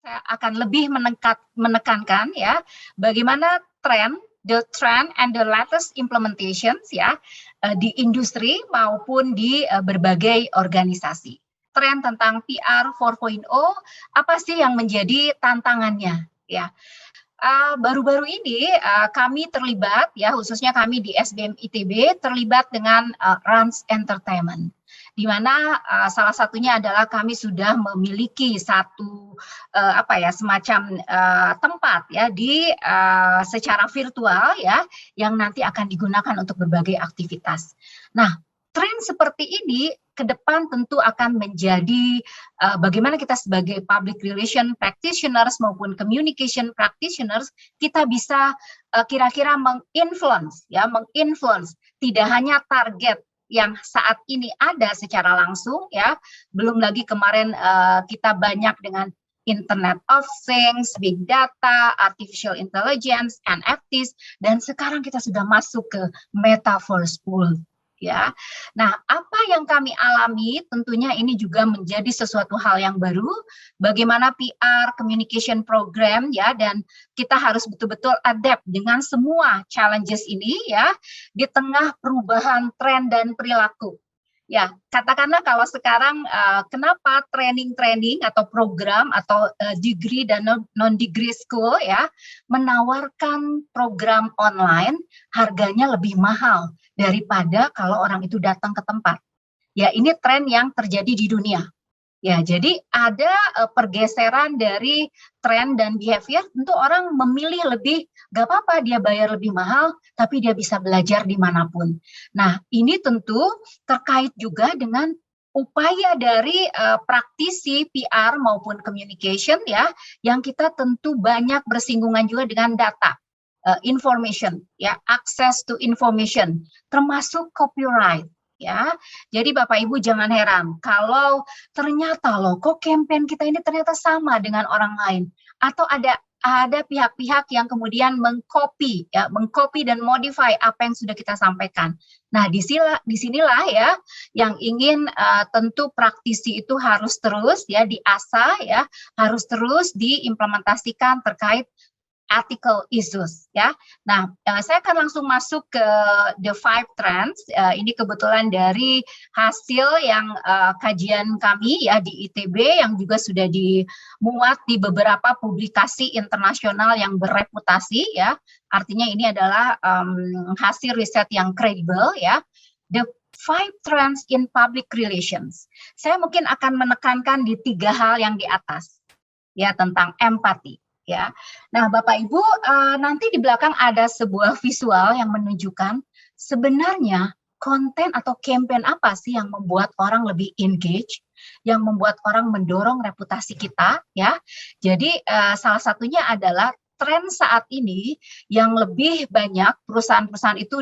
saya akan lebih menekankan ya bagaimana the trend and the latest implementations ya di industri maupun di berbagai organisasi. Tren tentang PR 4.0 apa sih yang menjadi tantangannya ya. Baru-baru ini kami terlibat ya, khususnya kami di SBM ITB terlibat dengan Rans Entertainment, di mana salah satunya adalah kami sudah memiliki satu semacam tempat ya di secara virtual ya yang nanti akan digunakan untuk berbagai aktivitas. Nah, tren seperti ini ke depan tentu akan menjadi bagaimana kita sebagai public relation practitioners maupun communication practitioners kita bisa kira-kira menginfluence tidak hanya target yang saat ini ada secara langsung ya, belum lagi kemarin kita banyak dengan Internet of Things, Big Data, Artificial Intelligence, NFTs, dan sekarang kita sudah masuk ke Metaverse World. Ya, nah apa yang kami alami tentunya ini juga menjadi sesuatu hal yang baru. Bagaimana PR communication program ya, dan kita harus betul-betul adapt dengan semua challenges ini ya di tengah perubahan tren dan perilaku. Ya, katakanlah kalau sekarang kenapa training atau program atau degree dan non-degree school ya menawarkan program online harganya lebih mahal daripada kalau orang itu datang ke tempat. Ya, ini tren yang terjadi di dunia. Ya, jadi ada pergeseran dari tren dan behavior, tentu orang memilih lebih, gak apa-apa dia bayar lebih mahal, tapi dia bisa belajar dimanapun. Nah, ini tentu terkait juga dengan upaya dari praktisi PR maupun communication ya, yang kita tentu banyak bersinggungan juga dengan data, information, ya, access to information, termasuk copyright. Ya, jadi Bapak Ibu jangan heran kalau ternyata loh kok campaign kita ini ternyata sama dengan orang lain, atau ada pihak-pihak yang kemudian mengcopy dan modify apa yang sudah kita sampaikan. Nah, disinilah ya yang ingin tentu praktisi itu harus terus ya diasah ya, harus terus diimplementasikan terkait ethical issues ya. Nah, saya akan langsung masuk ke the 5 trends. Ini kebetulan dari hasil yang kajian kami ya di ITB yang juga sudah dimuat di beberapa publikasi internasional yang bereputasi ya. Artinya ini adalah hasil riset yang kredibel ya. The 5 trends in public relations. Saya mungkin akan menekankan di 3 hal yang di atas ya tentang empati. Ya, nah Bapak Ibu nanti di belakang ada sebuah visual yang menunjukkan sebenarnya konten atau campaign apa sih yang membuat orang lebih engage, yang membuat orang mendorong reputasi kita, ya. Jadi salah satunya adalah tren saat ini yang lebih banyak perusahaan-perusahaan itu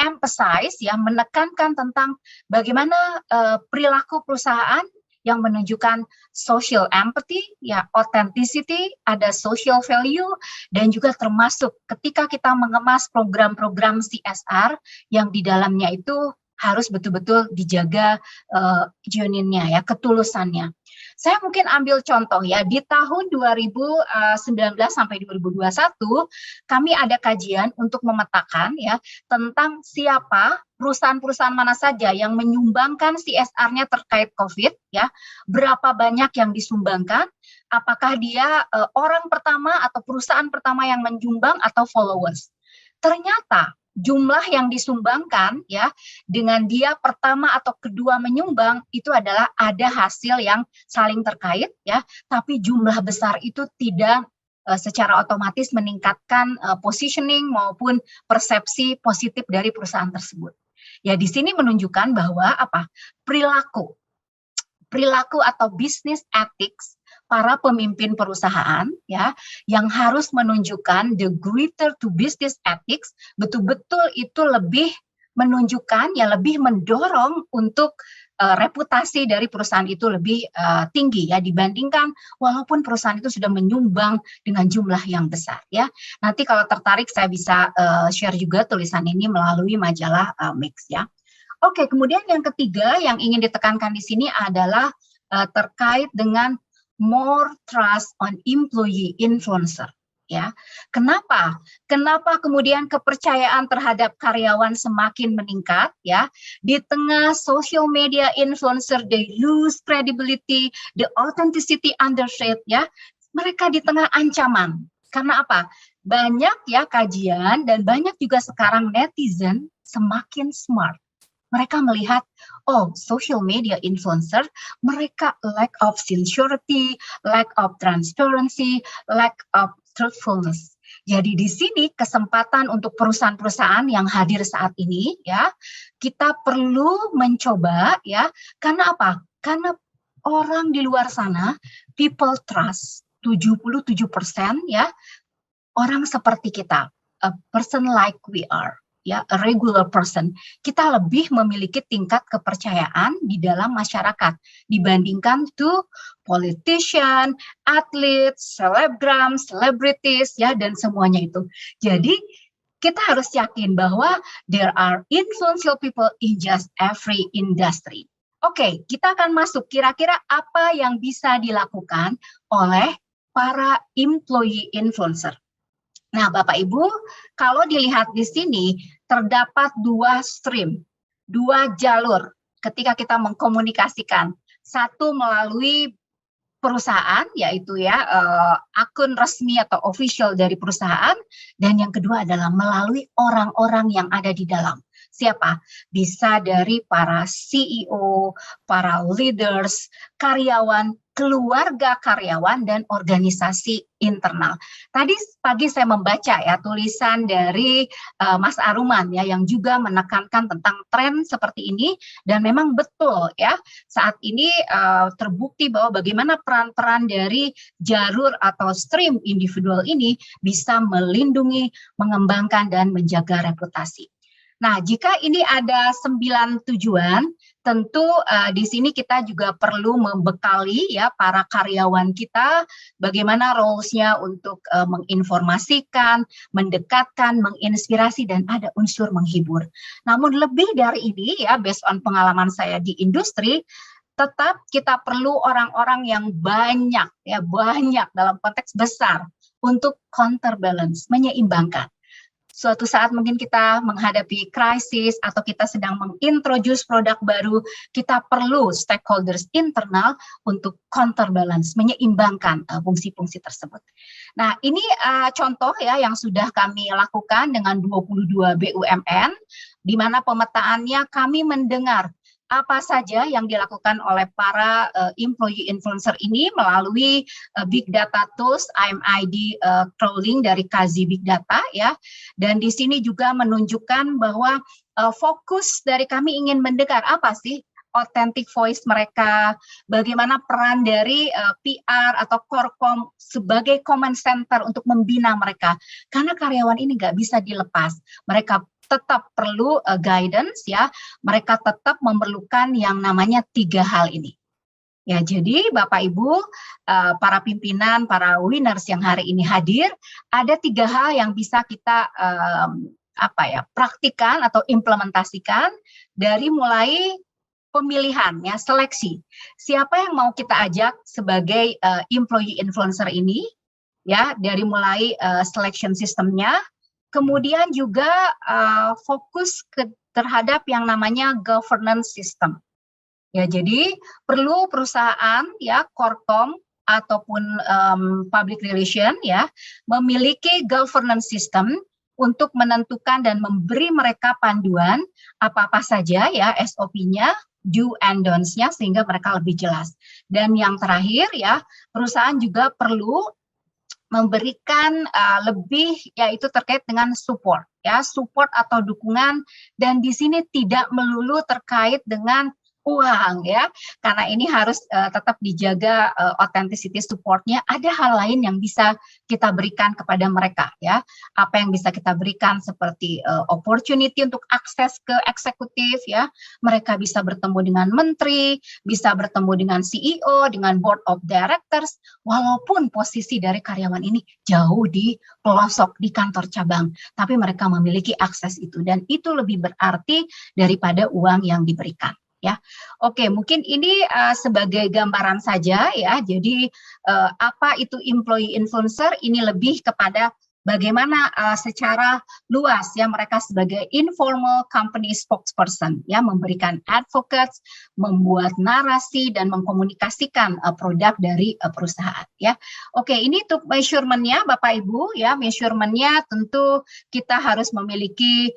emphasize ya, menekankan tentang bagaimana perilaku perusahaan yang menunjukkan social empathy, ya, authenticity, ada social value, dan juga termasuk ketika kita mengemas program-program CSR yang di dalamnya itu harus betul-betul dijaga genuine-nya ya, ketulusannya. Saya mungkin ambil contoh ya, di tahun 2019 sampai 2021 kami ada kajian untuk memetakan ya tentang siapa perusahaan-perusahaan mana saja yang menyumbangkan CSR-nya terkait COVID ya, berapa banyak yang disumbangkan, apakah dia orang pertama atau perusahaan pertama yang menyumbang atau followers. Ternyata jumlah yang disumbangkan ya dengan dia pertama atau kedua menyumbang itu adalah ada hasil yang saling terkait ya, tapi jumlah besar itu tidak secara otomatis meningkatkan positioning maupun persepsi positif dari perusahaan tersebut. Ya, di sini menunjukkan bahwa perilaku atau business ethics para pemimpin perusahaan ya yang harus menunjukkan the greater to business ethics betul-betul itu lebih menunjukkan ya, lebih mendorong untuk reputasi dari perusahaan itu lebih tinggi ya dibandingkan walaupun perusahaan itu sudah menyumbang dengan jumlah yang besar ya. Nanti kalau tertarik saya bisa share juga tulisan ini melalui majalah Mix ya. Oke, kemudian yang ketiga yang ingin ditekankan di sini adalah terkait dengan more trust on employee influencer. Ya, kenapa? Kenapa kemudian kepercayaan terhadap karyawan semakin meningkat? Ya, di tengah social media influencer, they lose credibility, the authenticity under threat. Ya, mereka di tengah ancaman. Karena apa? Banyak ya kajian dan banyak juga sekarang netizen semakin smart. Mereka melihat, oh, social media influencer, mereka lack of sincerity, lack of transparency, lack of truthfulness. Jadi di sini kesempatan untuk perusahaan-perusahaan yang hadir saat ini, ya, kita perlu mencoba, ya, karena apa? Karena orang di luar sana, people trust 77%, ya, orang seperti kita, a person like we are. Ya, a regular person, kita lebih memiliki tingkat kepercayaan di dalam masyarakat dibandingkan to politician, atlet, selebgram, selebritis, ya, dan semuanya itu. Jadi kita harus yakin bahwa there are influential people in just every industry. Oke, kita akan masuk kira-kira apa yang bisa dilakukan oleh para employee influencer. Nah, Bapak Ibu, kalau dilihat di sini terdapat dua stream, dua jalur ketika kita mengkomunikasikan. Satu melalui perusahaan, yaitu ya akun resmi atau official dari perusahaan, dan yang kedua adalah melalui orang-orang yang ada di dalam. Siapa? Bisa dari para CEO, para leaders, karyawan, keluarga karyawan, dan organisasi internal. Tadi pagi saya membaca ya tulisan dari Mas Aruman ya yang juga menekankan tentang tren seperti ini, dan memang betul ya saat ini terbukti bahwa bagaimana peran-peran dari jalur atau stream individual ini bisa melindungi, mengembangkan, dan menjaga reputasi. Nah, jika ini ada 9 tujuan, tentu di sini kita juga perlu membekali ya para karyawan kita bagaimana roles-nya untuk menginformasikan, mendekatkan, menginspirasi, dan ada unsur menghibur. Namun lebih dari ini ya, based on pengalaman saya di industri, tetap kita perlu orang-orang yang banyak ya, banyak dalam konteks besar untuk counterbalance, menyeimbangkan. Suatu saat mungkin kita menghadapi krisis atau kita sedang mengintroduce produk baru, kita perlu stakeholders internal untuk counterbalance, menyeimbangkan fungsi-fungsi tersebut. Nah, ini contoh ya yang sudah kami lakukan dengan 22 BUMN, di mana pemetaannya kami mendengar apa saja yang dilakukan oleh para employee influencer ini melalui big data tools IMID crawling dari Kazi Big Data ya, dan di sini juga menunjukkan bahwa fokus dari kami ingin mendengar apa sih authentic voice mereka, bagaimana peran dari PR atau Korkom sebagai command center untuk membina mereka, karena karyawan ini nggak bisa dilepas, mereka tetap perlu guidance ya, mereka tetap memerlukan yang namanya 3 hal ini. Ya, jadi Bapak Ibu, para pimpinan, para winners yang hari ini hadir, ada 3 hal yang bisa kita praktikan atau implementasikan dari mulai pemilihan ya, seleksi. Siapa yang mau kita ajak sebagai employee influencer ini ya, dari mulai selection sistemnya. Kemudian juga fokus terhadap yang namanya governance system. Ya, jadi perlu perusahaan ya, Korkom ataupun public relation ya, memiliki governance system untuk menentukan dan memberi mereka panduan apa-apa saja ya SOP-nya, do and don'ts-nya, sehingga mereka lebih jelas. Dan yang terakhir ya, perusahaan juga perlu memberikan lebih, yaitu terkait dengan support ya, support atau dukungan, dan di sini tidak melulu terkait dengan uang ya, karena ini harus tetap dijaga authenticity supportnya. Ada hal lain yang bisa kita berikan kepada mereka ya, apa yang bisa kita berikan seperti opportunity untuk akses ke eksekutif ya, mereka bisa bertemu dengan menteri, bisa bertemu dengan CEO, dengan board of directors, walaupun posisi dari karyawan ini jauh di pelosok di kantor cabang, tapi mereka memiliki akses itu, dan itu lebih berarti daripada uang yang diberikan. ya. Oke, mungkin ini sebagai gambaran saja ya. Jadi apa itu employee influencer? Ini lebih kepada bagaimana secara luas ya mereka sebagai informal company spokesperson ya memberikan advocates, membuat narasi dan mengkomunikasikan produk dari perusahaan ya. Oke, ini untuk measurement-nya Bapak Ibu ya. Measurement-nya tentu kita harus memiliki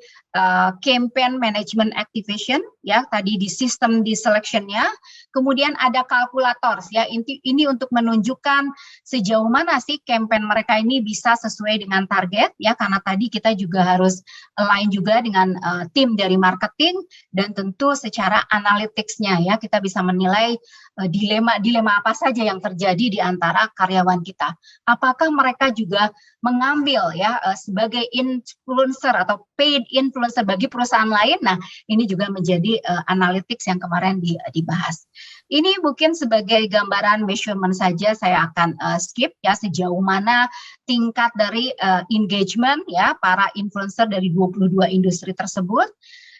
campaign management activation ya tadi di sistem di selection-nya. Kemudian ada kalkulator ya. Ini untuk menunjukkan sejauh mana sih campaign mereka ini bisa sesuai dengan target ya, karena tadi kita juga harus align juga dengan tim dari marketing dan tentu secara analytics-nya ya kita bisa menilai dilema apa saja yang terjadi di antara karyawan kita. Apakah mereka juga mengambil ya sebagai influencer atau paid influencer bagi perusahaan lain? Nah, ini juga menjadi analytics yang kemarin dibahas. Ini mungkin sebagai gambaran measurement saja, saya akan skip ya sejauh mana tingkat dari engagement ya para influencer dari 22 industri tersebut.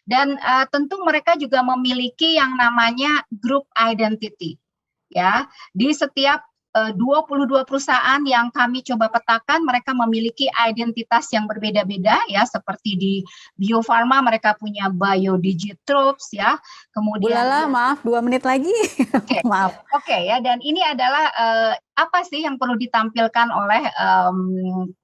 Dan tentu mereka juga memiliki yang namanya group identity ya. Di setiap 22 perusahaan yang kami coba petakan, mereka memiliki identitas yang berbeda-beda ya, seperti di Bio Farma mereka punya BioDigitropes ya, kemudian maaf 2 menit lagi. Okay. Maaf. Oke ya, dan ini adalah apa sih yang perlu ditampilkan oleh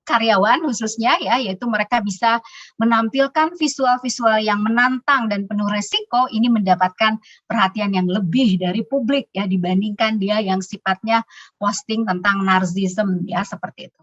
karyawan khususnya ya, yaitu mereka bisa menampilkan visual-visual yang menantang dan penuh resiko, ini mendapatkan perhatian yang lebih dari publik ya dibandingkan dia yang sifatnya posting tentang narsisme ya seperti itu.